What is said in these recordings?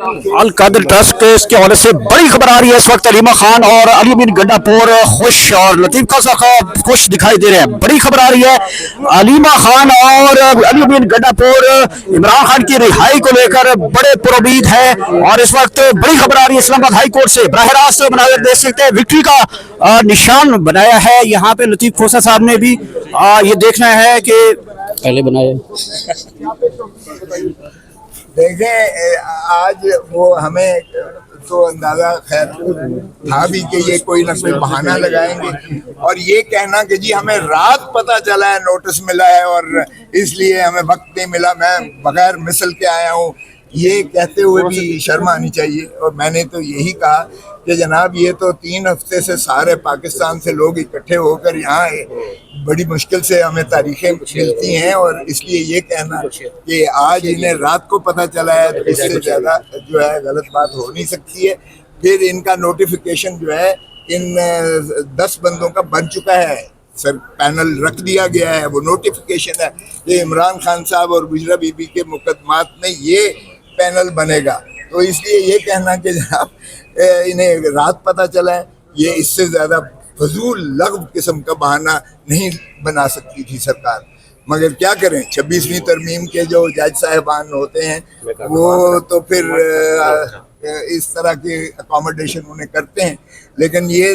अल Qadir trust case के हवाले से बड़ी खबर आ रही है इस वक्त। अलीमा खान और अली अमीन गंडापुर खुश और लतीफ खान खुश दिखाई दे रहे हैं। बड़ी खबर आ रही है, अलीमा खान और अली अमीन गंडापुर इमरान खान की रिहाई को लेकर बड़े पुरुमीद है। और इस वक्त बड़ी खबर आ रही है इस्लामाबाद हाई कोर्ट से, बराह रास्त बनाकर देख सकते हैं विक्ट्री का निशान बनाया है यहाँ पे लतीफ खोसा साहब ने भी। ये देखना है कि पहले बनाया देखें, आज वो हमें तो अंदाजा खैर था भी कि ये कोई ना कोई बहाना लगाएंगे, और ये कहना कि जी हमें रात पता चला है, नोटिस मिला है और इसलिए हमें वक्त नहीं मिला, मैं बगैर मिसल के आया हूँ, ये कहते हुए भी शर्म आनी चाहिए। और मैंने तो यही कहा कि जनाब ये तो 3 हफ्ते से सारे पाकिस्तान से लोग इकट्ठे होकर यहाँ बड़ी मुश्किल से हमें तारीखें मिलती हैं, और इसलिए ये कहना कि आज इन्हें रात को पता चला है तो इससे ज़्यादा जो है गलत बात हो नहीं सकती है। फिर इनका नोटिफिकेशन जो है इन 10 बंदों का बन चुका है, सर पैनल रख दिया गया है, वो नोटिफिकेशन है कि इमरान खान साहब और बुशरा बीबी के मुकदमात में ये पैनल बनेगा। तो इसलिए ये कहना कि जनाब इन्हें रात पता चला है, ये इससे ज़्यादा फजूल लग़्व किस्म का बहाना नहीं बना सकती थी सरकार। मगर क्या करें, 26वीं तरमीम के जो जज साहिबान होते हैं वो तो फिर इस तरह के अकोमोडेशन उन्हें करते हैं। लेकिन ये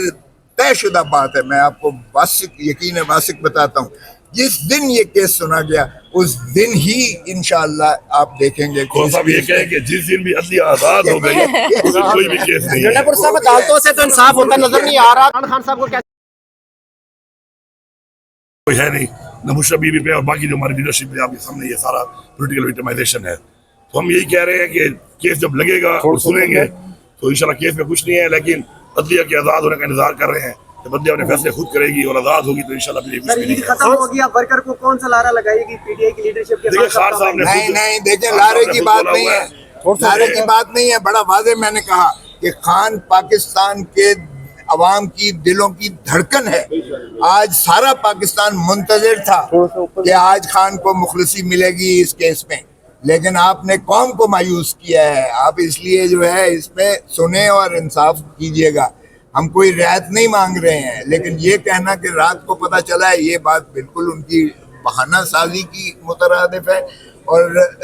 तयशुदा बात है, मैं आपको वासिक यकीन वासिक बताता हूँ, जिस दिन ये केस सुना गया उस दिन ही इंशाअल्लाह आप देखेंगे। ये कहे कि जिस दिन भी अदलिया आजाद हो गई उस दिन कोई भी केस नहीं है। गंडापुर साहब अदालतों से तो इंसाफ होता नजर नहीं आ रहा। खान साहब को क्या कोई है नहीं, न मुशर्रफ बीबी पे और बाकी जो हमारी लीडरशिप है आपके सामने ये सारा पॉलिटिकल विक्टिमाइजेशन है। तो हम यही कह रहे हैं कि केस जब लगेगा और सुनेंगे तो इंशाल्लाह केस में कुछ नहीं है, लेकिन अदलिया के आजाद होने का इंतजार कर रहे हैं। जब अदलिया अपने फैसले खुद करेगी और आजाद होगी तो इंशाल्लाह फिर कुछ नहीं है। खत्म हो गया, वर्कर को कौन सा लारा लगाएगी पीटीआई की लीडरशिप के देखिए खान साहब ने नहीं देखिए, लारे की बात नहीं है, लारे की बात नहीं है। बड़ा वाज़ेह मैंने कहा कि खान पाकिस्तान के अवाम की दिलों की धड़कन है। आज सारा पाकिस्तान मुंतज़िर था कि आज खान को मुखलसी मिलेगी इस केस में, लेकिन आपने कौम को मायूस किया है। आप इसलिए जो है इसमें सुने और इंसाफ कीजिएगा। हम कोई रियायत नहीं मांग रहे हैं, लेकिन ये कहना कि रात को पता चला है, ये बात बिल्कुल उनकी बहाना साजी की मुतरादिफ है। और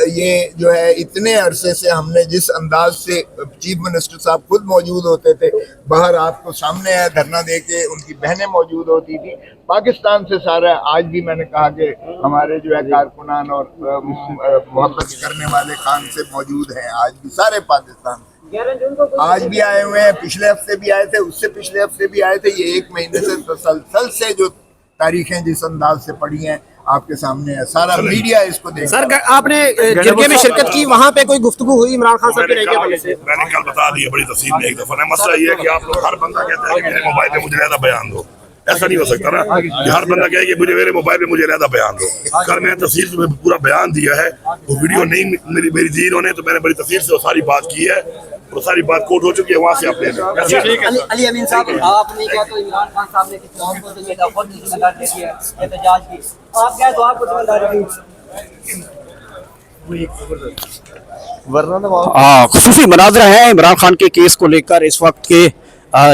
ये जो है इतने अरसे से हमने जिस अंदाज से चीफ मिनिस्टर साहब खुद मौजूद होते थे, बाहर आपको सामने है धरना दे के, उनकी बहनें मौजूद होती थी, पाकिस्तान से सारा। आज भी मैंने कहा कि हमारे जो है कारकुनान और मोहब्बत करने वाले खान से मौजूद हैं, आज भी सारे पाकिस्तान आज भी आए हुए हैं, पिछले हफ्ते भी आए थे, उससे पिछले हफ्ते भी आए थे। ये 1 महीने से तसलसल से जो तारीखें जिस अंदाज से पड़ी हैं आपके सामने है, सारा मीडिया इसको देख। सर आपने जरगे में शिरकत की, वहाँ पे कोई गुफ्तगू हुई इमरान खान साहब के वाले से? मैंने कल बता दी है बड़ी तफसील में एक दफा। मसला ये है कि आप लोग हर बंदा कहता है कि मेरे मोबाइल पे मुझे ज़्यादा बयान दो, ऐसा नहीं हो सकता ना कि हर बंदा कहे कि मुझे मेरे मोबाइल पे मुझे ज़्यादा बयान दो। कल मैंने तफसील में पूरा बयान दिया है, वो वीडियो नहीं मेरी दी इन्होंने, तो मैंने बड़ी तफसील से वो सारी बात की है, वो सारी बात कोर्ट हो चुकी है, वहाँ से आप ले लें। अली अमीन साहब, आपने क्या तो इमरान खान साहब ने किसी और को तो ये खुद जिम्मेदारी दी है एहतजाज की, आप क्या तो आपको जिम्मेदारी दी? खुसूसी मनाज़रा है इमरान खान के केस को लेकर इस वक्त के,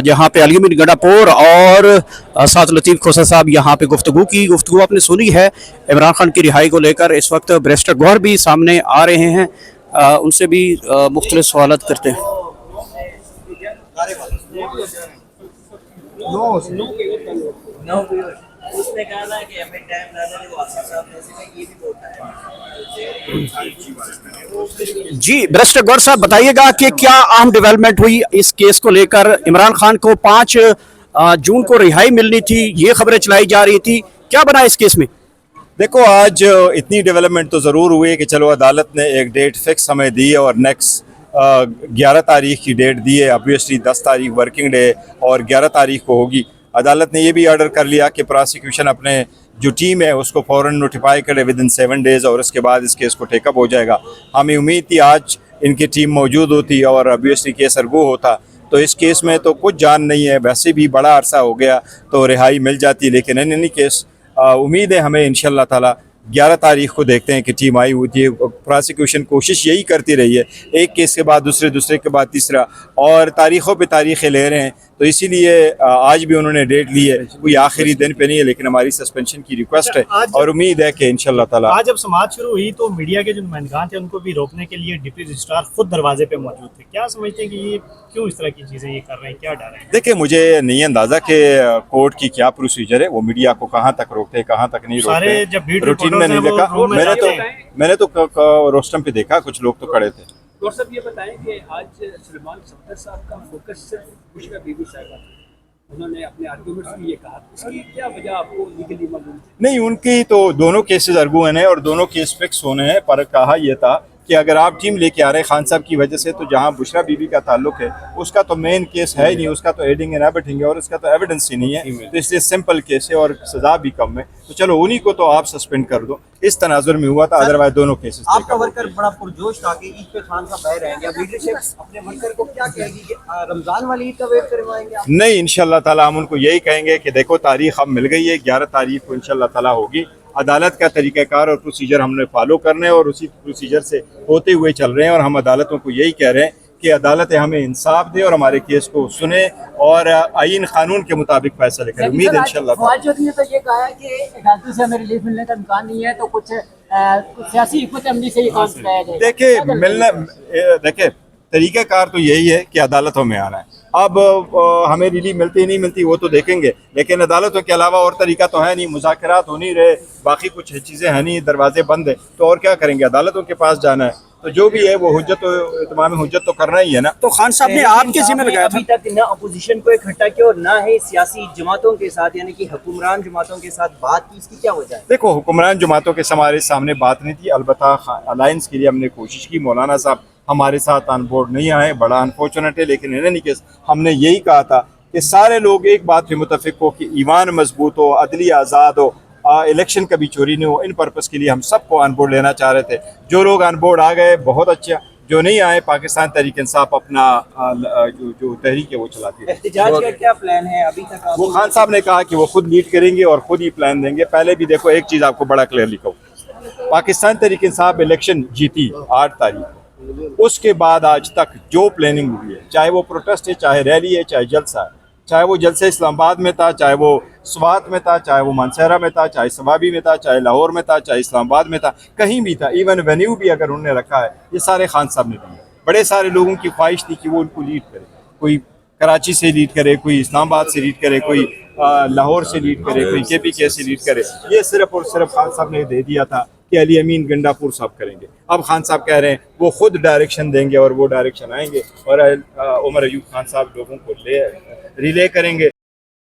जहाँ पे अली अमीन गंडापुर और साथ लतीफ खोसा साहब यहाँ पे गुफ्तगू आपने सुनी है इमरान खान की रिहाई को लेकर। इस वक्त बैरिस्टर गौहर भी सामने आ रहे हैं, उनसे भी मुख्तलिफ सवालात करते हैं। उसने कहा कि हमें टाइम लगा है, वो आसिफ साहब ने ये भी बोला है। जी बैरिस्टर गौहर साहब बताइएगा कि क्या अहम डेवलपमेंट हुई इस केस को लेकर? इमरान खान को 5 जून को रिहाई मिलनी थी, ये खबरें चलाई जा रही थी, क्या बना इस केस में? देखो आज इतनी डेवलपमेंट तो ज़रूर हुई है कि चलो अदालत ने एक डेट फिक्स हमें दी है और नेक्स्ट 11 तारीख की डेट दी है। ऑब्वियसली 10 तारीख वर्किंग डे और 11 तारीख को होगी। अदालत ने ये भी ऑर्डर कर लिया कि प्रोसिक्यूशन अपने जो टीम है उसको फ़ौरन नोटिफाई करे विद इन 7 डेज़, और उसके बाद इस केस को टेकअप हो जाएगा। हमें उम्मीद थी आज इनकी टीम मौजूद होती और ऑब्वियसली केस अर्गो होता, तो इस केस में तो कुछ जान नहीं है, वैसे भी बड़ा अरसा हो गया तो रिहाई मिल जाती। लेकिन इन एनी केस उम्मीद है हमें इंशाअल्लाह ताला 11 तारीख को देखते हैं कि टीम आई हुई थी। प्रोसिक्यूशन कोशिश यही करती रही है, एक केस के बाद दूसरे, दूसरे के बाद तीसरा, और तारीख़ों पे तारीखें ले रहे हैं। तो इसीलिए आज भी उन्होंने डेट ली है, कोई आखिरी दिन पे नहीं है, लेकिन हमारी सस्पेंशन की रिक्वेस्ट है और उम्मीद है कि इंशाल्लाह ताला। आज जब समाज शुरू हुई तो मीडिया के जो नुमाइंदान थे उनको भी रोकने के लिए डिप्टी रजिस्ट्रार खुद दरवाजे पे मौजूद थे। क्या समझते हैं कि ये क्यों इस तरह की चीज़ें ये कर रहे हैं, क्या डर है? देखिए, मुझे नहीं अंदाज़ा कि कोर्ट की क्या प्रोसीजर है, वो मीडिया को कहाँ तक रोकते हैं, कहाँ तक नहीं सारे रोकते। जब भीड़ रूटीन में रिपोर्टर्स नहीं हैं, वो देखा रूम में मैंने तो रोस्टम पे देखा, कुछ लोग तो खड़े थे। डॉक्टर साहब ये बताएं कि आज सलमान सफ्दर साहब का फोकस सिर्फ बुशरा बीबी साहिबा था, उन्होंने अपने आर्गूमेंट्स में ये कहा, इसकी क्या वजह आपको लीगली मालूम है? नहीं, उनकी तो दोनों केसेस अर्गुअन है और दोनों केस फिक्स होने हैं। पर कहा यह था कि अगर आप टीम लेके आ रहे हैं खान साहब की वजह से, तो जहां बुशरा बीबी का ताल्लुक है उसका तो मेन केस है ही नहीं, उसका तो एडिंग एंड एबटिंग है और उसका तो एविडेंस ही नहीं है, तो इसलिए सिंपल केस है और सजा भी कम है। तो चलो उन्हीं को तो आप सस्पेंड कर दो, इस तनाजुर में हुआ था, अदरवाइज दोनों केसेस। आपका वर्कर बड़ा पुरजोश था कि ईद पे खान का बह रहेंगे, अब लीडरशिप अपने वर्कर को क्या कहेगी कि रमजान वाली ईद का वेट करवाएंगे आप? नहीं, इंशाल्लाह ताला हम उनको यही कहेंगे कि देखो तारीख अब मिल गई है, 11 तारीख को इंशाल्लाह ताला होगी। अदालत का तरीक़ाकार और प्रोसीजर हमने फॉलो करने और उसी प्रोसीजर से होते हुए चल रहे हैं और हम अदालतों को यही कह रहे हैं कि अदालत हमें इंसाफ दे और हमारे केस को सुने और आईन कानून के मुताबिक फैसले करें। उम्मीद है इंशाल्लाह। फवाद चौधरी ने तो ये कहा है कि अदालतों से हमें रिलीफ मिलने का इम्कान नहीं है, तो कुछ सियासी हिकमत अमली से ये काम कराया जाए। देखिए तरीक़ाकार तो यही है कि अदालतों में आना है। अब हमें रिलीफ मिलती नहीं मिलती वो तो देखेंगे, लेकिन अदालतों के अलावा और तरीका तो है नहीं, मुज़ाकरात हो नहीं रहे, बाकी कुछ चीज़ें हैं नहीं, दरवाजे बंद है, तो और क्या करेंगे, अदालतों के पास जाना है। तो जो भी है वो इत्माम हुज्जत तो करना ही है ना। तो खान साहब ने आपके जिम्मे लगाया था अभी तक न अपोजिशन को इकट्ठा किया और ना ही सियासी जमातों के साथ, यानी कि हुक्मरान जमातों के साथ बात की, इसकी क्या वजह है? देखो, हुक्मरान जमातों के हमारे सामने बात नहीं थी, अलबत्ता अलायंस के लिए हमने कोशिश की। मौलाना साहब हमारे साथ ऑन बोर्ड नहीं आए, बड़ा अनफॉर्चुनेट है, लेकिन इन एनी केस हमने यही कहा था कि सारे लोग एक बात पे मुतफिक हो कि ईमान मजबूत हो, अदली आज़ाद हो, इलेक्शन कभी चोरी नहीं हो। इन पर्पज़ के लिए हम सबको ऑन बोर्ड लेना चाह रहे थे। जो लोग ऑन बोर्ड आ गए बहुत अच्छा, जो नहीं आए पाकिस्तान तहरीक इंसाफ अपना जो तहरीक है वो चलाती है। एहतिजाज का क्या प्लान है अभी तक? वो खान साहब ने कहा कि वो खुद लीड करेंगे और खुद ही प्लान देंगे। पहले भी देखो, एक चीज़ आपको बड़ा क्लियरली कहूँ, पाकिस्तान तहरीक इंसाफ इलेक्शन जीती 8 तारीख, उसके बाद आज तक जो प्लानिंग हुई है, चाहे वो प्रोटेस्ट है, चाहे रैली है, चाहे जलसा है, चाहे वो जलसा इस्लामाबाद में था, चाहे वो स्वात में था, चाहे वो मानसहरा में था, चाहे सवाबी में था, चाहे लाहौर में था, चाहे इस्लामाबाद में था, कहीं भी था, इवन वेन्यू भी अगर उन्होंने रखा है, ये सारे खान साहब ने दिए। बड़े सारे लोगों की ख्वाहिश थी कि वो उनको लीड करे, कोई कराची से लीड करे, कोई इस्लामाबाद से लीड करे, कोई लाहौर से लीड करे, कोई KPK से लीड करे। ये सिर्फ और सिर्फ खान साहब ने दे दिया था कि अली अमीन गंडापुर साहब करेंगे। अब खान साहब कह रहे हैं वो खुद डायरेक्शन देंगे और वो डायरेक्शन आएंगे और उमर अयूब खान साहब लोगों को रिले करेंगे